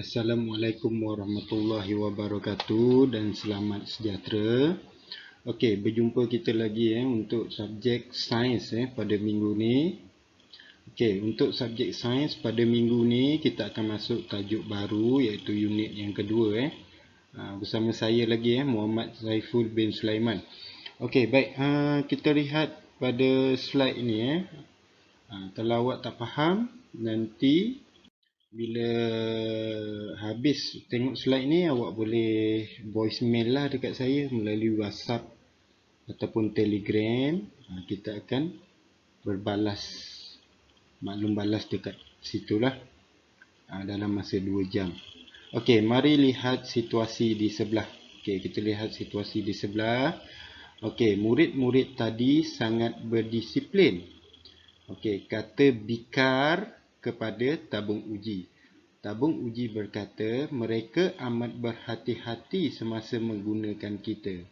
Assalamualaikum warahmatullahi wabarakatuh dan selamat sejahtera. Okey, berjumpa kita lagi untuk subjek sains pada minggu ni. Okey, untuk subjek sains pada minggu ni kita akan masuk tajuk baru iaitu unit yang kedua bersama saya lagi Muhammad Saiful bin Sulaiman. Okey, baik, kita lihat pada slide ni kalau awak tak faham nanti bila habis tengok slide ni, awak boleh voicemail lah dekat saya melalui WhatsApp ataupun Telegram. Kita akan berbalas, maklum balas dekat situlah dalam masa 2 jam. Okey, mari lihat situasi di sebelah. Okey, kita lihat situasi di sebelah. Okey, murid-murid tadi sangat berdisiplin. Okey, kata Bikar kepada tabung uji. Tabung uji berkata, mereka amat berhati-hati semasa menggunakan kita.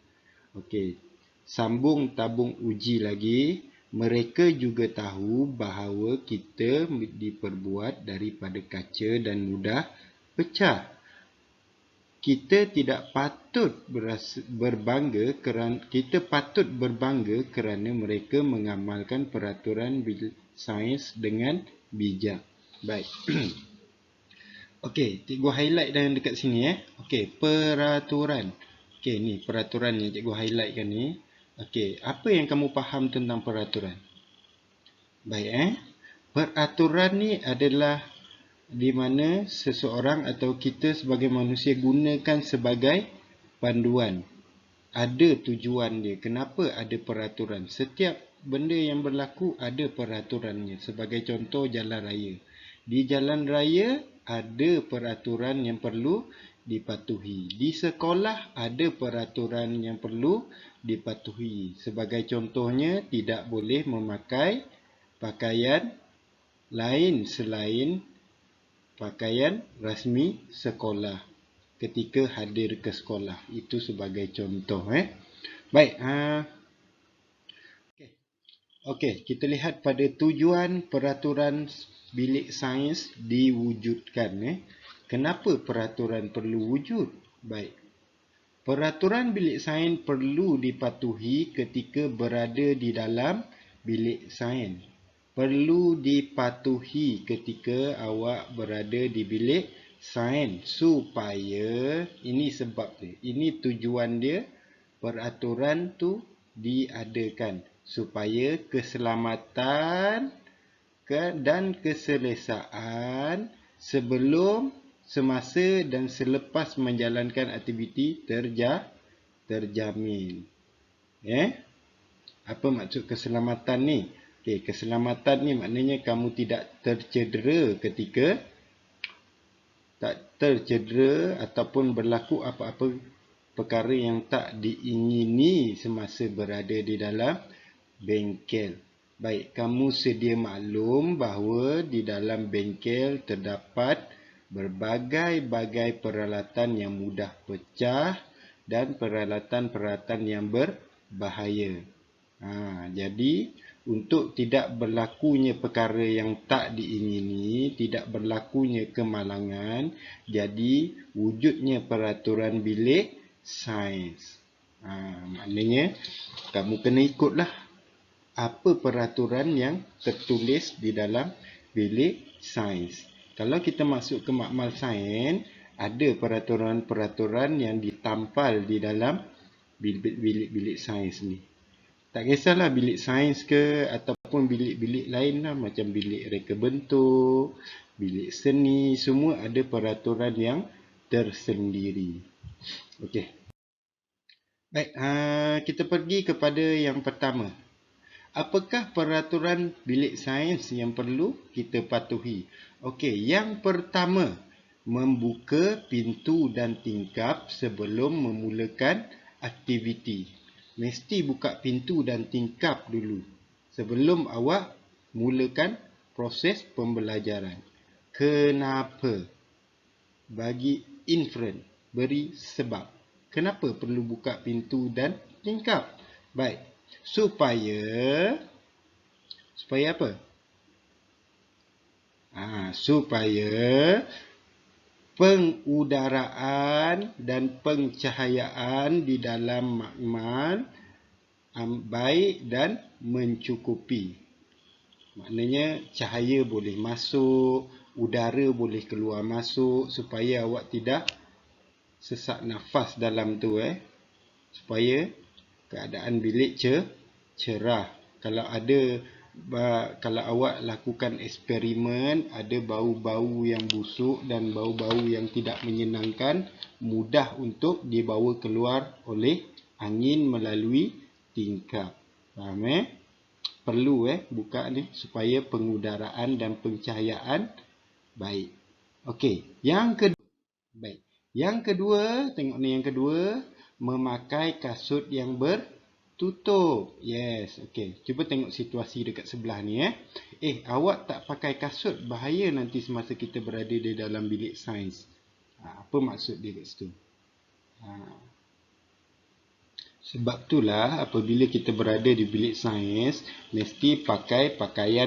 Okey, sambung tabung uji lagi. Mereka juga tahu bahawa kita diperbuat daripada kaca dan mudah pecah. Kita patut berbangga kerana mereka mengamalkan peraturan sains dengan bijak. Baik. Okey, cikgu highlight dan dekat sini Okey, peraturan. Okey, ni peraturan yang cikgu highlightkan ni. Okey, apa yang kamu faham tentang peraturan? Baik Peraturan ni adalah di mana seseorang atau kita sebagai manusia gunakan sebagai panduan. Ada tujuan dia. Kenapa ada peraturan? Setiap benda yang berlaku ada peraturannya. Sebagai contoh, jalan raya. Di jalan raya ada peraturan yang perlu dipatuhi. Di sekolah ada peraturan yang perlu dipatuhi. Sebagai contohnya, tidak boleh memakai pakaian lain selain pakaian rasmi sekolah ketika hadir ke sekolah. Itu sebagai contoh. Baik. Okey, kita lihat pada tujuan peraturan bilik sains diwujudkan. Kenapa peraturan perlu wujud? Baik. Peraturan bilik sains perlu dipatuhi ketika berada di dalam bilik sains. Perlu dipatuhi ketika awak berada di bilik sains supaya, ini sebab dia, ini tujuan dia, peraturan tu diadakan supaya keselamatan dan keselesaan sebelum, semasa dan selepas menjalankan aktiviti terjamin. Apa maksud keselamatan ni? Okey, keselamatan ni maknanya kamu tidak tercedera ketika ataupun berlaku apa-apa perkara yang tak diingini semasa berada di dalam bengkel. Baik, kamu sedia maklum bahawa di dalam bengkel terdapat berbagai-bagai peralatan yang mudah pecah dan peralatan-peralatan yang berbahaya. Jadi, untuk tidak berlakunya perkara yang tak diingini, tidak berlakunya kemalangan, jadi wujudnya peraturan bilik sains. Maknanya, kamu kena ikutlah apa peraturan yang tertulis di dalam bilik sains. Kalau kita masuk ke makmal sains, ada peraturan-peraturan yang ditampal di dalam bilik-bilik sains ni. Tak kisahlah bilik sains ke ataupun bilik-bilik lain lah, macam bilik reka bentuk, bilik seni, semua ada peraturan yang tersendiri. Okey. Baik, kita pergi kepada yang pertama. Apakah peraturan bilik sains yang perlu kita patuhi? Okey, yang pertama, membuka pintu dan tingkap sebelum memulakan aktiviti. Mesti buka pintu dan tingkap dulu sebelum awak mulakan proses pembelajaran. Kenapa? Bagi inference, beri sebab. Kenapa perlu buka pintu dan tingkap? Baik, supaya apa? Supaya pengudaraan dan pencahayaan di dalam makmal baik dan mencukupi. Maknanya cahaya boleh masuk, udara boleh keluar masuk supaya awak tidak sesak nafas dalam tu supaya keadaan bilik cerah. Kalau awak lakukan eksperimen, ada bau-bau yang busuk dan bau-bau yang tidak menyenangkan, mudah untuk dibawa keluar oleh angin melalui tingkap. Faham Perlu buka ni supaya pengudaraan dan pencahayaan baik. Okey, yang kedua. Baik. Yang kedua, tengok ni yang kedua, memakai kasut yang bertutup. Yes, okey. Cuba tengok situasi dekat sebelah ni awak tak pakai kasut, bahaya nanti semasa kita berada di dalam bilik sains. Apa maksud dia kat situ? Sebab itulah apabila kita berada di bilik sains, mesti pakai pakaian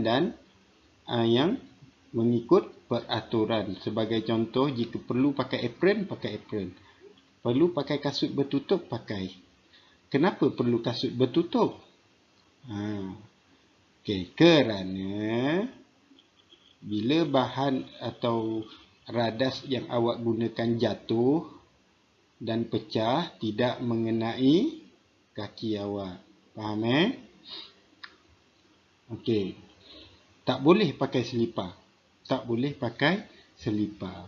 dan yang mengikut peraturan. Sebagai contoh, jika perlu pakai apron, pakai apron. Perlu pakai kasut bertutup, pakai. Kenapa perlu kasut bertutup? Okey, kerana bila bahan atau radas yang awak gunakan jatuh dan pecah, tidak mengenai kaki awak. Faham Okey. Tak boleh pakai selipar. Tak boleh pakai selipar.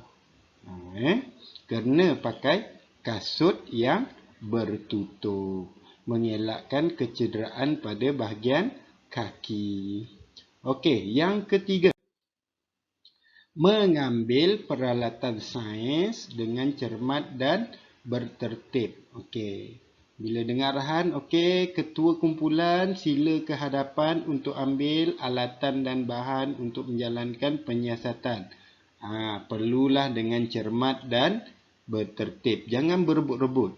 Kerana pakai kasut yang bertutup. Mengelakkan kecederaan pada bahagian kaki. Okey, yang ketiga. Mengambil peralatan sains dengan cermat dan bertertib. Okey. Bila dengar arahan, okey, ketua kumpulan sila ke hadapan untuk ambil alatan dan bahan untuk menjalankan penyiasatan. Perlulah dengan cermat dan bertertib. Jangan berebut-rebut.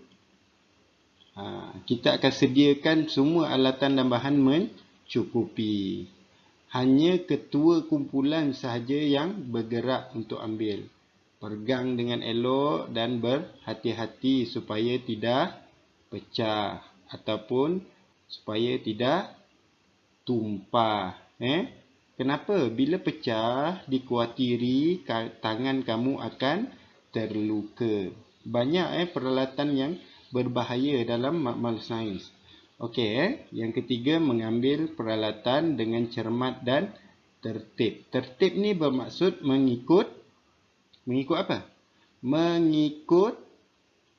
Kita akan sediakan semua alatan dan bahan mencukupi. Hanya ketua kumpulan sahaja yang bergerak untuk ambil. Pegang dengan elok dan berhati-hati supaya tidak pecah ataupun supaya tidak tumpah. Kenapa? Bila pecah, dikhawatiri tangan kamu akan terluka. Banyak peralatan yang berbahaya dalam makmal sains. Okey, yang ketiga, mengambil peralatan dengan cermat dan tertib. Tertib ni bermaksud mengikut apa? Mengikut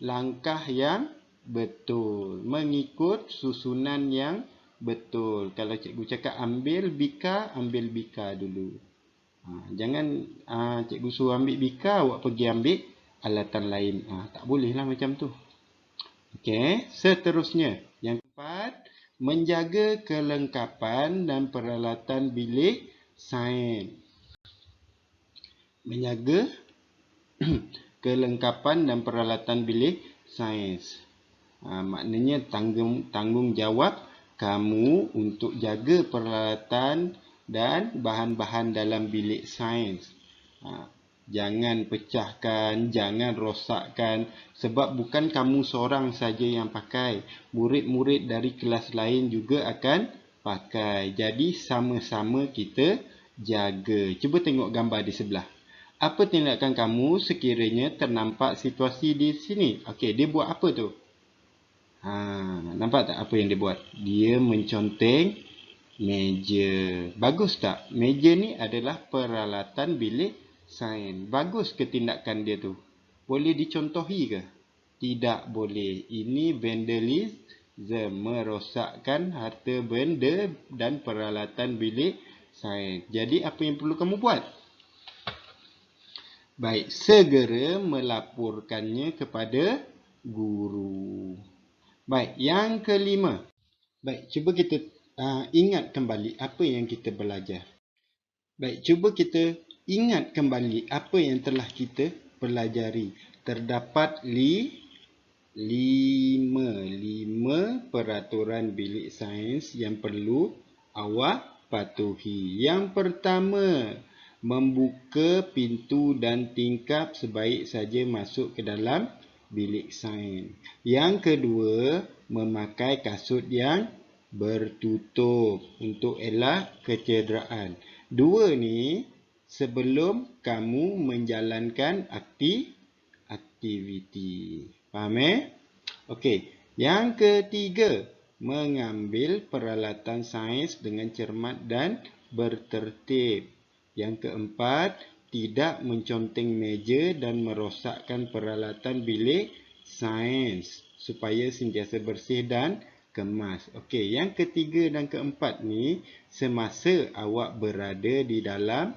langkah yang betul. Mengikut susunan yang betul. Kalau cikgu cakap ambil bika dulu. Jangan cikgu suruh ambil bika, awak pergi ambil alatan lain. Tak bolehlah macam tu. Okey, seterusnya. Yang keempat, menjaga kelengkapan dan peralatan bilik sains. Menjaga kelengkapan dan peralatan bilik sains. Maknanya tanggungjawab kamu untuk jaga peralatan dan bahan-bahan dalam bilik sains. Jangan pecahkan, jangan rosakkan. Sebab bukan kamu seorang saja yang pakai. Murid-murid dari kelas lain juga akan pakai. Jadi sama-sama kita jaga. Cuba tengok gambar di sebelah. Apa tindakan kamu sekiranya ternampak situasi di sini? Okey, dia buat apa tu? Nampak tak apa yang dia buat? Dia menconteng meja. Bagus tak? Meja ni adalah peralatan bilik sains. Bagus ke tindakan dia tu? Boleh dicontohi ke? Tidak boleh. Ini vandalisme, merosakkan harta benda dan peralatan bilik sains. Jadi apa yang perlu kamu buat? Baik, segera melaporkannya kepada guru. Baik, yang kelima. Baik, cuba kita ingat kembali apa yang kita belajar. Baik, cuba kita ingat kembali apa yang telah kita pelajari. Terdapat 5 peraturan bilik sains yang perlu awak patuhi. Yang pertama, membuka pintu dan tingkap sebaik saja masuk ke dalam bilik sains. Yang kedua, memakai kasut yang bertutup untuk elak kecederaan. Dua ni sebelum kamu menjalankan aktiviti. Faham Okey. Yang ketiga, mengambil peralatan sains dengan cermat dan bertertib. Yang keempat, tidak menconteng meja dan merosakkan peralatan bilik sains supaya sentiasa bersih dan kemas. Okey, yang ketiga dan keempat ni semasa awak berada di dalam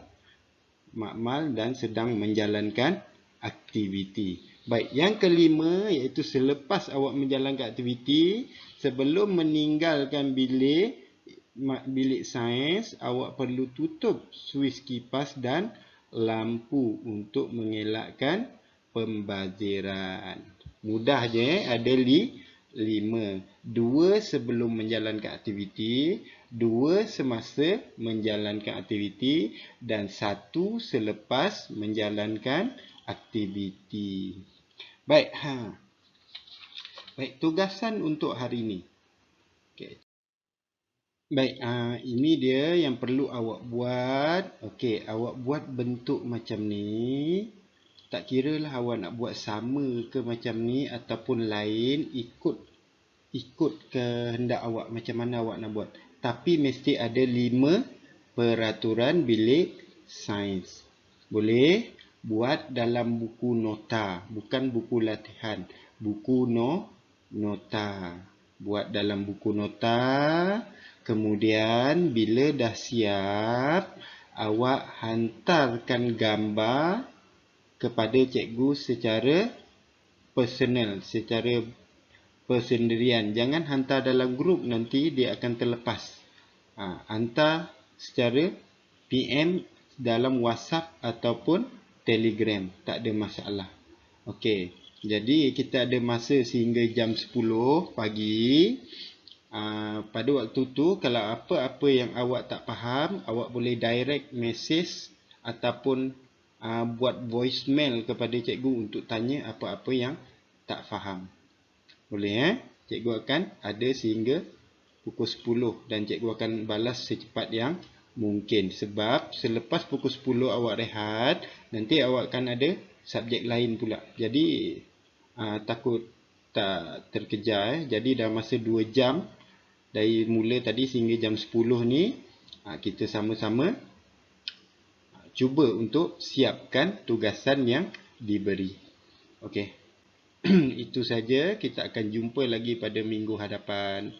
makmal dan sedang menjalankan aktiviti. Baik, yang kelima iaitu selepas awak menjalankan aktiviti, sebelum meninggalkan bilik sains, awak perlu tutup suis kipas dan lampu untuk mengelakkan pembaziran. Mudah je, ada 5. 2 sebelum menjalankan aktiviti, 2 semasa menjalankan aktiviti dan 1 selepas menjalankan aktiviti. Baik, Baik, tugasan untuk hari ini. Okey. Baik, ini dia yang perlu awak buat. Okey, awak buat bentuk macam ni. Tak kira lah awak nak buat sama ke macam ni ataupun lain, ikut kehendak awak macam mana awak nak buat. Tapi mesti ada 5 peraturan bilik sains. Boleh buat dalam buku nota, bukan buku latihan. Buku nota. Buat dalam buku nota. Kemudian bila dah siap, awak hantarkan gambar kepada cikgu secara personal, secara persendirian. Jangan hantar dalam grup, nanti dia akan terlepas. Hantar secara PM dalam WhatsApp ataupun Telegram. Tak ada masalah. Okey. Jadi kita ada masa sehingga jam 10 pagi. Pada waktu tu, kalau apa-apa yang awak tak faham, awak boleh direct message ataupun buat voicemail kepada cikgu untuk tanya apa-apa yang tak faham. Boleh Cikgu akan ada sehingga pukul 10 dan cikgu akan balas secepat yang mungkin. Sebab selepas pukul 10 awak rehat, nanti awak akan ada subjek lain pula. Jadi takut tak terkejar. Jadi dah masa 2 jam dari mula tadi sehingga jam 10 ni, kita sama-sama cuba untuk siapkan tugasan yang diberi. Okey. Itu saja, kita akan jumpa lagi pada minggu hadapan.